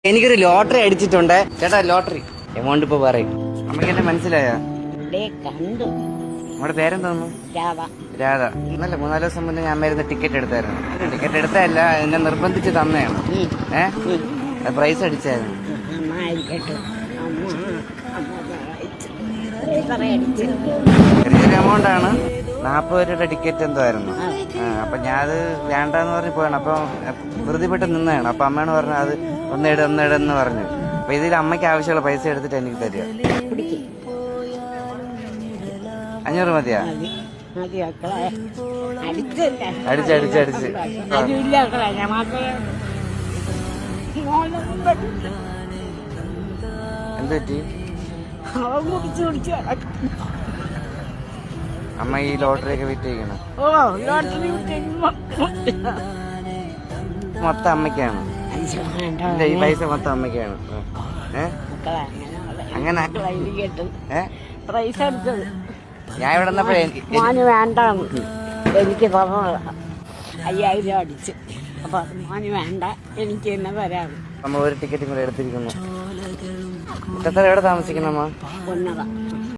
എനിക്കൊരു ലോട്ടറി അടിച്ചിട്ടുണ്ട് ചേട്ടാ. ലോട്ടറി എമൗണ്ട് ഇപ്പൊ പറയും. അമ്മയ്ക്ക് എന്നെ മനസ്സിലായോ? കണ്ടു. നമ്മുടെ പേരെന്തോന്നു? രാധ. ഇന്നലെ 3-4 ദിവസം മുന്നേ ഞാൻ വരുന്ന ടിക്കറ്റ് എടുത്തായിരുന്നു. ടിക്കറ്റ് എടുത്തല്ല, എന്നെ നിർബന്ധിച്ച് തന്നെയാണ്. പ്രൈസ് അടിച്ചായിരുന്നു. ചെറിയൊരു എമൗണ്ട് ആണ്. 40 രൂപയുടെ ടിക്കറ്റ് എന്തോ ആയിരുന്നു. അപ്പൊ ഞാനത് വേണ്ടെന്ന് പറഞ്ഞ് പോയാണ്. അപ്പൊ ധൃതിപ്പെട്ട് നിന്നതാണ്. അപ്പൊ അമ്മയാണ് പറഞ്ഞത് അത് ഒന്നിടെന്ന് പറഞ്ഞു. അപ്പൊ ഇതിൽ അമ്മയ്ക്ക് ആവശ്യമുള്ള പൈസ എടുത്തിട്ട് എനിക്ക് തരിക. 500 മതിയാ? അടിച്ച് എന്ത് പറ്റി? അമ്മ ഈ ലോട്ടറി ഒക്കെ വിറ്റേക്കണം. മൊത്തം അമ്മയ്ക്കാണ്. ഈ പൈസ മൊത്തം അമ്മയ്ക്കാണ്. അങ്ങനെ ഞാൻ ഇവിടെ മോന് വേണ്ടാന്ന് എനിക്ക് പറഞ്ഞത് 5000 അടിച്ച്. അപ്പൊ മോന് വേണ്ട, എനിക്ക് തന്നെ തരാം. നമ്മൾ ഒരു ടിക്കറ്റും കൂടെ എടുത്തിരിക്കുന്നു. എവിടെ താമസിക്കണമ്മ? പൊന്നത.